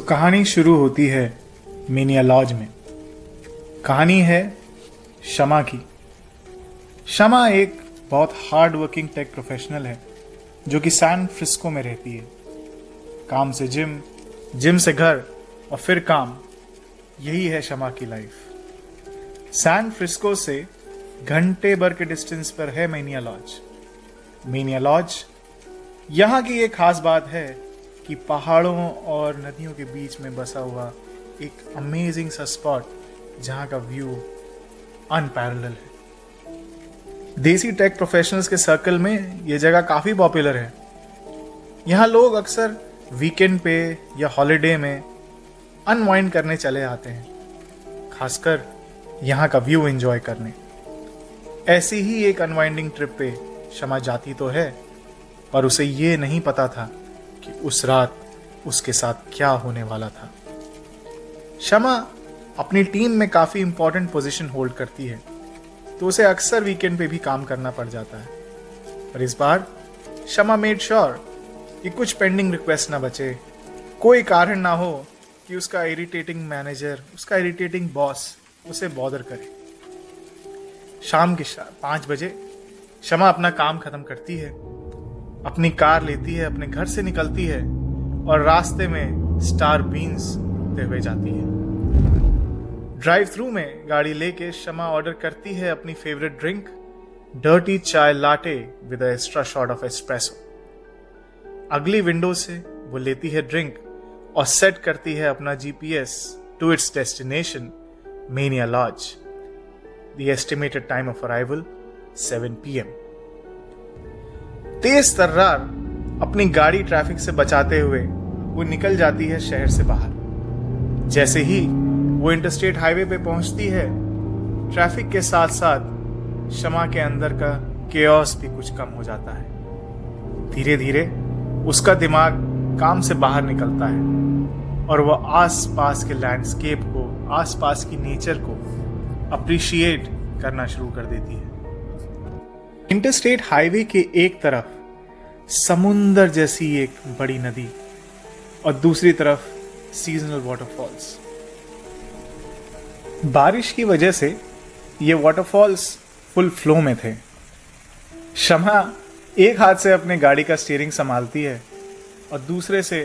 कहानी शुरू होती है मेनिया लॉज में। कहानी है शमा की। शमा एक बहुत हार्ड वर्किंग टेक प्रोफेशनल है जो कि सैन फ्रिस्को में रहती है। काम से जिम, जिम से घर और फिर काम, यही है शमा की लाइफ। सैन फ्रिस्को से घंटे भर के डिस्टेंस पर है मेनिया लॉज। मेनिया लॉज यहाँ की एक खास बात है कि पहाड़ों और नदियों के बीच में बसा हुआ एक अमेजिंग सा स्पॉट जहाँ का व्यू अनपैरेलल है। देसी टेक प्रोफेशनल्स के सर्कल में ये जगह काफ़ी पॉपुलर है। यहाँ लोग अक्सर वीकेंड पे या हॉलिडे में अनवाइंड करने चले आते हैं, खासकर यहाँ का व्यू एंजॉय करने। ऐसी ही एक अनवाइंडिंग ट्रिप पे शमा जाती तो है, पर उसे ये नहीं पता था कि उस रात उसके साथ क्या होने वाला था। शमा अपनी टीम में काफ़ी इंपॉर्टेंट पोजीशन होल्ड करती है, तो उसे अक्सर वीकेंड पे भी काम करना पड़ जाता है। पर इस बार शमा मेड श्योर कि कुछ पेंडिंग रिक्वेस्ट ना बचे, कोई कारण ना हो कि उसका इरिटेटिंग मैनेजर, उसका इरिटेटिंग बॉस उसे बॉदर करे। शाम के 5 बजे शमा अपना काम खत्म करती है, अपनी कार लेती है, अपने घर से निकलती है और रास्ते में स्टार बीन्स रुकते हुए जाती है। ड्राइव थ्रू में गाड़ी लेके शमा ऑर्डर करती है अपनी फेवरेट ड्रिंक, डर्टी चाय latte with a extra shot of espresso. अगली विंडो से वो लेती है ड्रिंक और सेट करती है अपना GPS to its destination Mania Lodge. The estimated time of arrival 7 PM। तेज तर्रार अपनी गाड़ी ट्रैफिक से बचाते हुए वो निकल जाती है शहर से बाहर। जैसे ही वो इंटरस्टेट हाईवे पे पहुंचती है, ट्रैफिक के साथ साथ शमा के अंदर का केओस भी कुछ कम हो जाता है। धीरे धीरे उसका दिमाग काम से बाहर निकलता है और वह आसपास के लैंडस्केप को, आसपास की नेचर को अप्रिशिएट करना शुरू कर देती है। इंटरस्टेट हाईवे के एक तरफ समुंदर जैसी एक बड़ी नदी और दूसरी तरफ सीजनल वाटरफॉल्स। बारिश की वजह से ये वाटरफॉल्स फुल फ्लो में थे। शमा एक हाथ से अपने गाड़ी का स्टीयरिंग संभालती है और दूसरे से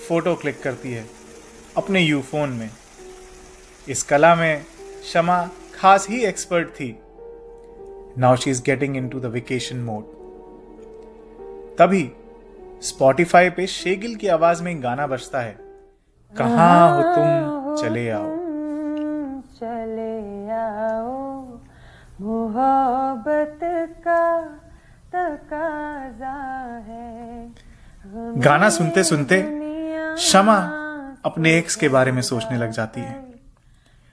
फोटो क्लिक करती है अपने यूफोन में। इस कला में शमा खास ही एक्सपर्ट थी। Now she is getting into the vacation mode. तभी Spotify पे शेगिल की आवाज में एक गाना बजता है, कहाँ हो तुम चले आओ। मोहब्बत का तकाजा है। गाना सुनते सुनते शमा अपने एक्स के बारे में सोचने लग जाती है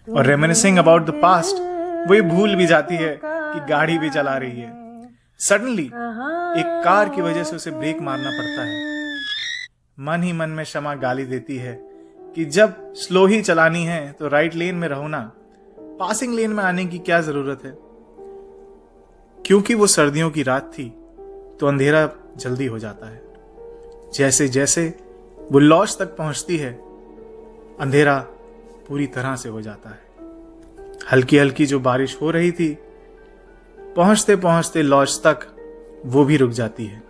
और रेमिनिसिंग अबाउट द पास्ट वो ये भूल भी जाती है कि गाड़ी भी चला रही है। सडनली एक कार की वजह से उसे ब्रेक मारना पड़ता है। मन ही मन में शमा गाली देती है कि जब स्लो ही चलानी है तो राइट लेन में रहो ना, पासिंग लेन में आने की क्या जरूरत है। क्योंकि वो सर्दियों की रात थी तो अंधेरा जल्दी हो जाता है। जैसे जैसे वो लॉज तक पहुंचती है, अंधेरा पूरी तरह से हो जाता है। हल्की हल्की जो बारिश हो रही थी, पहुंचते पहुंचते लॉज तक वो भी रुक जाती है।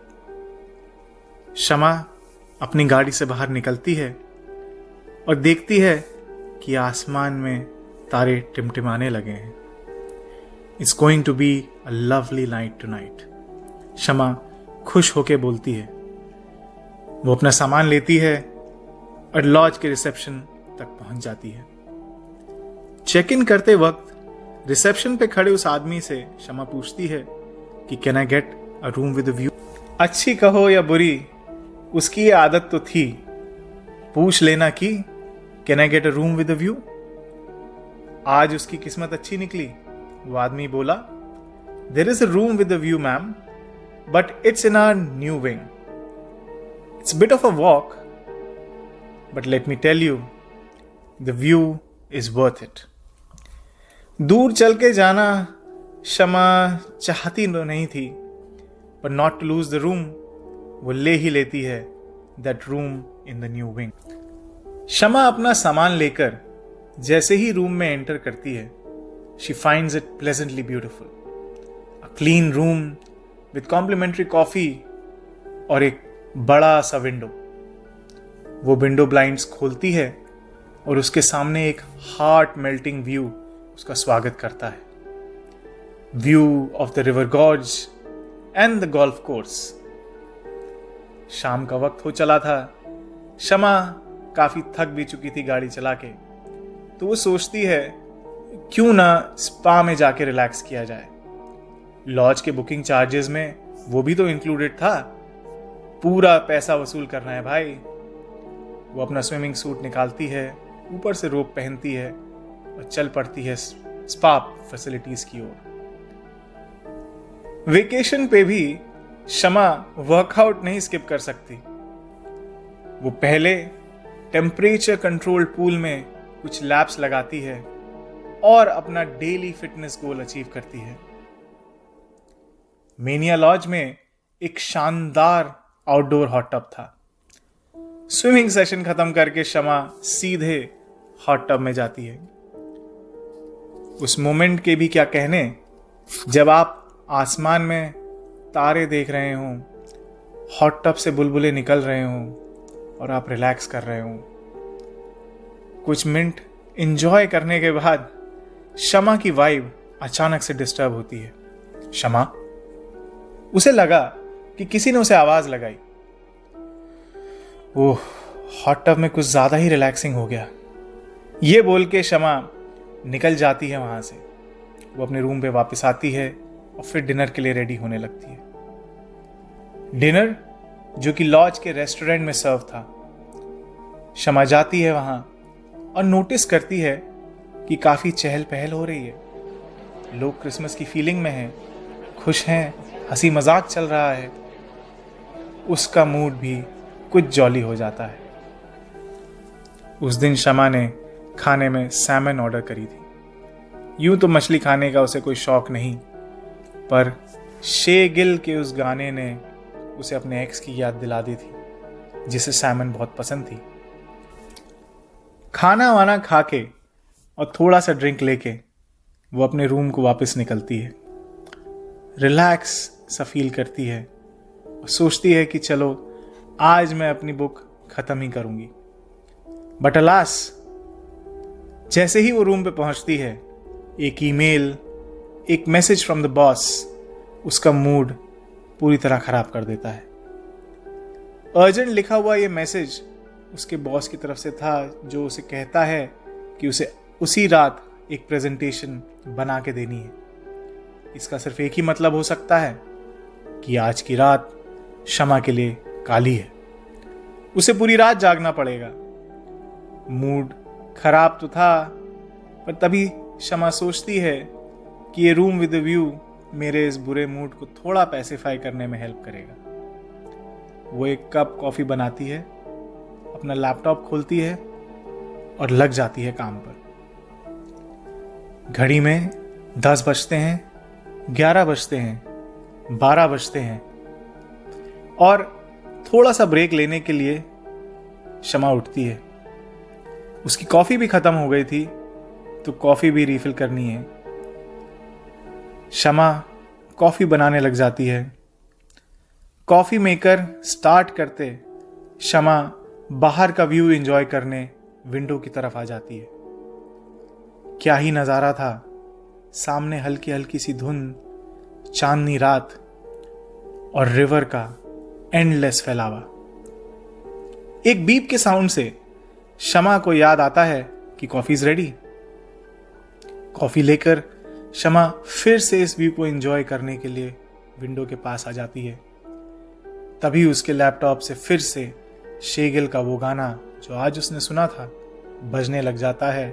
शमा अपनी गाड़ी से बाहर निकलती है और देखती है कि आसमान में तारे टिमटिमाने लगे हैं। It's going to be a lovely night tonight, Shama खुश होके बोलती है। वो अपना सामान लेती है और लॉज के रिसेप्शन तक पहुंच जाती है। चेक इन करते वक्त रिसेप्शन पे खड़े उस आदमी से शमा पूछती है कि can I get a room with view. अच्छी कहो या बुरी, उसकी ये आदत तो थी पूछ लेना कि can I get a room with view. आज उसकी किस्मत अच्छी निकली। वो आदमी बोला, there is a room with view ma'am, but it's in our new wing. It's bit of a walk, but let me tell you, the view is worth it. दूर चल के जाना शमा चाहती तो नहीं थी, पर not to lose the room वो ले ही लेती है that room in the new wing. Shama अपना सामान लेकर जैसे ही रूम में एंटर करती है, she finds it pleasantly beautiful. A clean room with complimentary coffee और एक बड़ा सा विंडो। वो विंडो ब्लाइंड्स खोलती है और उसके सामने एक हार्ट मेल्टिंग व्यू उसका स्वागत करता है। View of the river gorge and the golf course. शाम का वक्त हो चला था। शमा काफी थक भी चुकी थी गाड़ी चला के, तो वो सोचती है क्यों ना स्पा में जाके रिलैक्स किया जाए। लॉज के बुकिंग चार्जेस में वो भी तो इंक्लूडेड था। पूरा पैसा वसूल करना है भाई। वो अपना स्विमिंग सूट निकालती है, ऊपर से रोप पहनती है और चल पड़ती है स्पा फैसिलिटीज की ओर। वेकेशन पे भी शमा वर्कआउट नहीं स्किप कर सकती। वो पहले टेम्परेचर कंट्रोल्ड पूल में कुछ लैप्स लगाती है और अपना डेली फिटनेस गोल अचीव करती है। मेनिया लॉज में एक शानदार आउटडोर हॉट टब था। स्विमिंग सेशन खत्म करके शमा सीधे हॉट टब में जाती है। उस मोमेंट के भी क्या कहने, जब आप आसमान में तारे देख रहे हों, हॉट टब से बुलबुले निकल रहे हों और आप रिलैक्स कर रहे हों। कुछ मिनट एंजॉय करने के बाद शमा की वाइब अचानक से डिस्टर्ब होती है। शमा, उसे लगा कि किसी ने उसे आवाज लगाई। ओह, हॉट टब में कुछ ज्यादा ही रिलैक्सिंग हो गया। ये बोल के शमा निकल जाती है वहां से। वो अपने रूम पे वापस आती है और फिर डिनर के लिए रेडी होने लगती है। डिनर जो कि लॉज के रेस्टोरेंट में सर्व था। शमा जाती है वहां और नोटिस करती है कि काफी चहल पहल हो रही है। लोग क्रिसमस की फीलिंग में हैं, खुश हैं, हंसी मजाक चल रहा है। उसका मूड भी कुछ जॉली हो जाता है। उस दिन शमा ने खाने में सैमन ऑर्डर करी थी। यूं तो मछली खाने का उसे कोई शौक नहीं, पर शे गिल के उस गाने ने उसे अपने एक्स की याद दिला दी थी, जिसे सैमन बहुत पसंद थी। खाना वाना खा के और थोड़ा सा ड्रिंक लेके वो अपने रूम को वापस निकलती है। रिलैक्स सा फील करती है और सोचती है कि चलो आज मैं अपनी बुक खत्म ही करूंगी। बट अलास, जैसे ही वो रूम पे पहुंचती है, एक ईमेल, एक मैसेज फ्रॉम द बॉस उसका मूड पूरी तरह खराब कर देता है। अर्जेंट लिखा हुआ ये मैसेज उसके बॉस की तरफ से था, जो उसे कहता है कि उसे उसी रात एक प्रेजेंटेशन बना के देनी है। इसका सिर्फ एक ही मतलब हो सकता है कि आज की रात शमा के लिए काली है। उसे पूरी रात जागना पड़ेगा। मूड खराब तो था, पर तभी शमा सोचती है कि ये रूम विद व्यू मेरे इस बुरे मूड को थोड़ा पैसिफाई करने में हेल्प करेगा। वो एक कप कॉफी बनाती है, अपना लैपटॉप खोलती है और लग जाती है काम पर। घड़ी में 10 बजते हैं, 11 बजते हैं, 12 बजते हैं और थोड़ा सा ब्रेक लेने के लिए शमा उठती है। उसकी कॉफी भी खत्म हो गई थी, तो कॉफी भी रिफिल करनी है। शमा कॉफी बनाने लग जाती है। कॉफी मेकर स्टार्ट करते शमा बाहर का व्यू एंजॉय करने विंडो की तरफ आ जाती है। क्या ही नजारा था। सामने हल्की हल्की सी धुंध, चांदनी रात और रिवर का एंडलेस फैलावा। एक बीप के साउंड से शमा को याद आता है कि कॉफी इज रेडी। कॉफी लेकर शमा फिर से इस व्यू को एंजॉय करने के लिए विंडो के पास आ जाती है। तभी उसके लैपटॉप से फिर से शेगिल का वो गाना जो आज उसने सुना था बजने लग जाता है।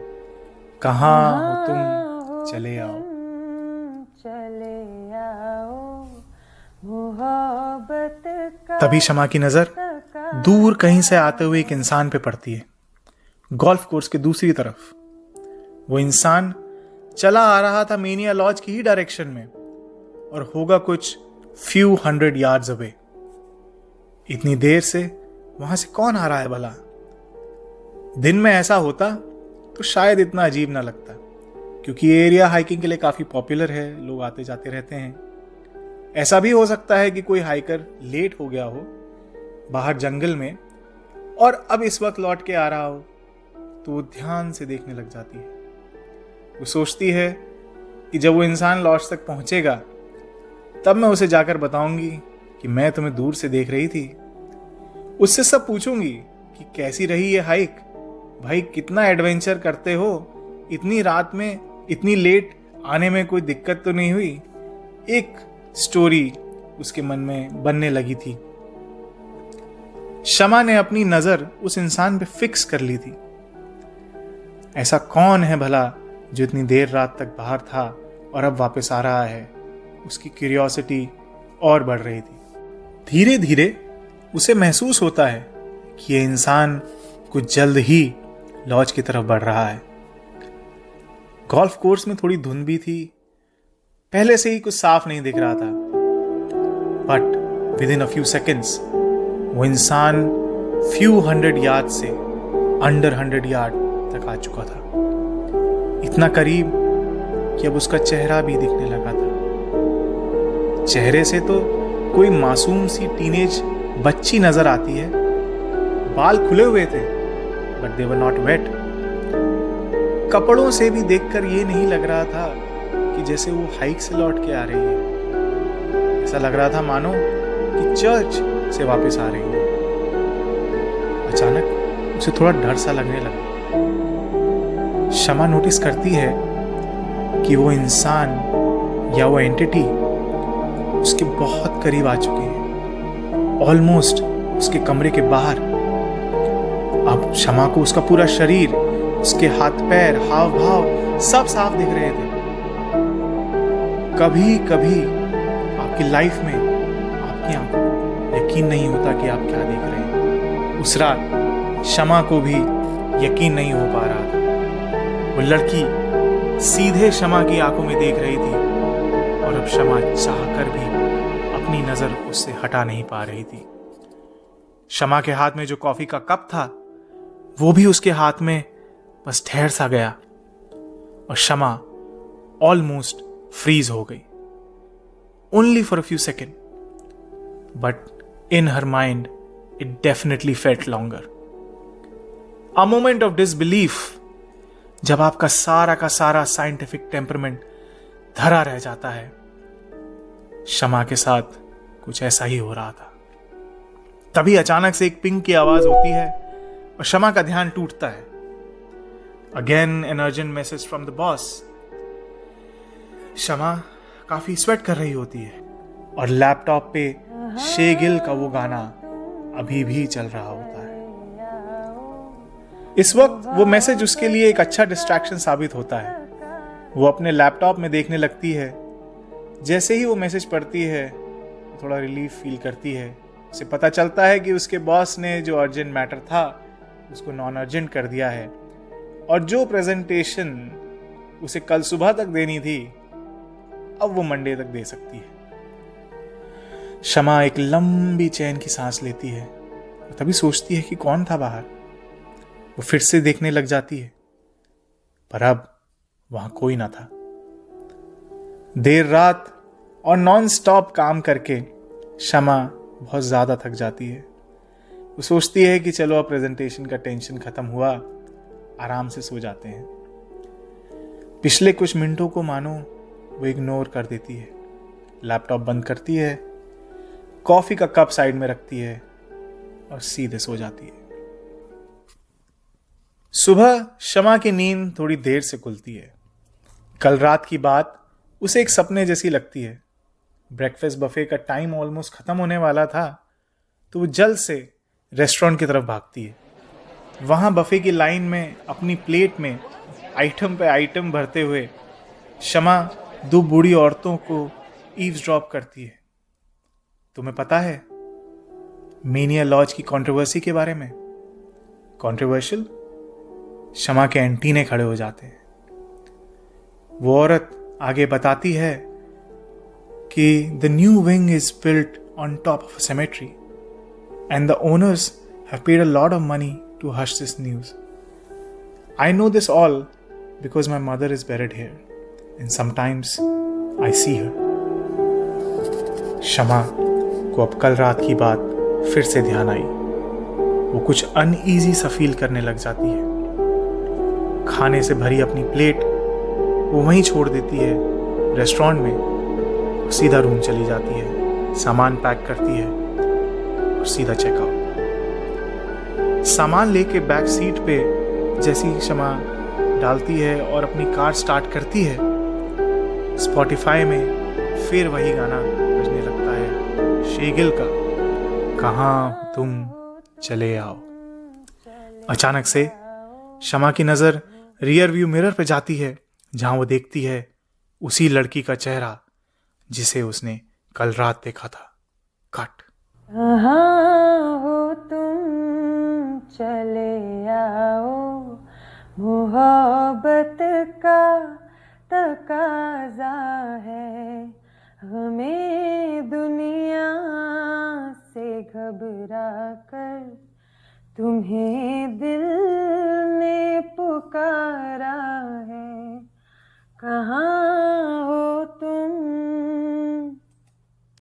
कहाँ हो तुम, चले आओ। तभी शमा की नजर दूर कहीं से आते हुए एक इंसान पे पड़ती है, गोल्फ कोर्स के दूसरी तरफ। वो इंसान चला आ रहा था मेनिया लॉज की ही डायरेक्शन में और होगा कुछ फ्यू 100 यार्ड्स अवे। इतनी देर से वहां से कौन आ रहा है भला? दिन में ऐसा होता तो शायद इतना अजीब ना लगता, क्योंकि ये एरिया हाइकिंग के लिए काफी पॉपुलर है, लोग आते जाते रहते हैं। ऐसा भी हो सकता है कि कोई हाइकर लेट हो गया हो बाहर जंगल में और अब इस वक्त लौट के आ रहा हो, तो वो ध्यान से देखने लग जाती है। वो सोचती है कि जब वो इंसान लॉज तक पहुंचेगा तब मैं उसे जाकर बताऊंगी कि मैं तुम्हें दूर से देख रही थी। उससे सब पूछूंगी कि कैसी रही ये हाइक, भाई कितना एडवेंचर करते हो, इतनी रात में इतनी लेट आने में कोई दिक्कत तो नहीं हुई। एक स्टोरी उसके मन में बनने लगी थी। शमा ने अपनी नजर उस इंसान पे फिक्स कर ली थी। ऐसा कौन है भला जो इतनी देर रात तक बाहर था और अब वापस आ रहा है? उसकी क्यूरियोसिटी और बढ़ रही थी। धीरे धीरे उसे महसूस होता है कि यह इंसान कुछ जल्द ही लॉज की तरफ बढ़ रहा है। गोल्फ कोर्स में थोड़ी धुंध भी थी, पहले से ही कुछ साफ नहीं दिख रहा था, but with in a few seconds वो इंसान फ्यू हंड्रेड यार्ड से अंडर 100 यार्ड तक आ चुका था। इतना करीब कि अब उसका चेहरा भी दिखने लगा था। चेहरे से तो कोई मासूम सी टीनेज बच्ची नजर आती है। बाल खुले हुए थे but they were not wet. कपड़ों से भी देखकर ये नहीं लग रहा था कि जैसे वो हाइक से लौट के आ रही है। ऐसा लग रहा था मानो कि चर्च से वापस आ रही है। अचानक उसे थोड़ा डर सा लगने लगा। शमा नोटिस करती है कि वो इंसान या वो एंटिटी उसके बहुत करीब आ चुके हैं, ऑलमोस्ट उसके कमरे के बाहर। अब शमा को उसका पूरा शरीर, उसके हाथ पैर, हाव भाव सब साफ दिख रहे थे। कभी कभी आपकी लाइफ में आपकी आंखों को यकीन नहीं होता कि आप क्या देख रहे हैं। उस रात शमा को भी यकीन नहीं हो पा रहा था। वो लड़की सीधे शमा की आंखों में देख रही थी और अब शमा चाहकर भी अपनी नजर उससे हटा नहीं पा रही थी। शमा के हाथ में जो कॉफी का कप था वो भी उसके हाथ में बस ठहर सा गया और शमा ऑलमोस्ट फ्रीज हो गई। Only for a few second, but in her mind it definitely felt longer. A moment of disbelief, जब आपका सारा का सारा साइंटिफिक टेम्परमेंट धरा रह जाता है। शमा के साथ कुछ ऐसा ही हो रहा था। तभी अचानक से एक पिंग की आवाज होती है और शमा का ध्यान टूटता है। Again an urgent message from the boss. Shama काफी स्वेट कर रही होती है और लैपटॉप पे शे गिल का वो गाना अभी भी चल रहा होता है। इस वक्त वो मैसेज उसके लिए एक अच्छा डिस्ट्रैक्शन साबित होता है। वो अपने लैपटॉप में देखने लगती है। जैसे ही वो मैसेज पढ़ती है थोड़ा रिलीफ फील करती है। उसे पता चलता है कि उसके बॉस ने जो अर्जेंट मैटर था उसको नॉन अर्जेंट कर दिया है और जो प्रेजेंटेशन उसे कल सुबह तक देनी थी अब वो मंडे तक दे सकती है। शमा एक लंबी चैन की सांस लेती है और तभी सोचती है कि कौन था बाहर। वो फिर से देखने लग जाती है पर अब वहां कोई ना था। देर रात और नॉन स्टॉप काम करके शमा बहुत ज्यादा थक जाती है। वो सोचती है कि चलो अब प्रेजेंटेशन का टेंशन खत्म हुआ, आराम से सो जाते हैं। पिछले कुछ मिनटों को मानो वो इग्नोर कर देती है। लैपटॉप बंद करती है, कॉफी का कप साइड में रखती है और सीधे सो जाती है। सुबह शमा की नींद थोड़ी देर से खुलती है। कल रात की बात उसे एक सपने जैसी लगती है। ब्रेकफास्ट बफे का टाइम ऑलमोस्ट खत्म होने वाला था तो वो जल्द से रेस्टोरेंट की तरफ भागती है। वहां बफे की लाइन में अपनी प्लेट में आइटम पे आइटम भरते हुए शमा दो बूढ़ी औरतों को ईव्सड्रॉप करती है। तुम्हें पता है मेनिया लॉज की कंट्रोवर्सी के बारे में? कंट्रोवर्शियल? शमा के एंटीने खड़े हो जाते हैं। वो औरत आगे बताती है कि the new wing is built on top of a cemetery and the owners have paid a lot of money to hush this news. I know this all because my mother is buried here and sometimes I see her. शमा को अब कल रात की बात फिर से ध्यान आई। वो कुछ अनईजी सा फील करने लग जाती है। खाने से भरी अपनी प्लेट वो वहीं छोड़ देती है रेस्टोरेंट में, और सीधा रूम चली जाती है, सामान पैक करती है और सीधा चेकआउट। सामान लेके बैक सीट पे जैसी शमा डालती है और अपनी कार स्टार्ट करती है, स्पॉटिफाई में फिर वही गाना बजने लगता है, शेगिल का कहाँ हो तुम चले आओ। अचानक से शमा की नजर रियर व्यू मिरर पे जाती है, जहां वो देखती है उसी लड़की का चेहरा जिसे उसने कल रात देखा था। कट। कहाँ हो तुम चले आओ, मोहब्बत का तकाजा है, हमें दुनिया से घबरा कर तुम्हें दिल ने पुकारा है। कहाँ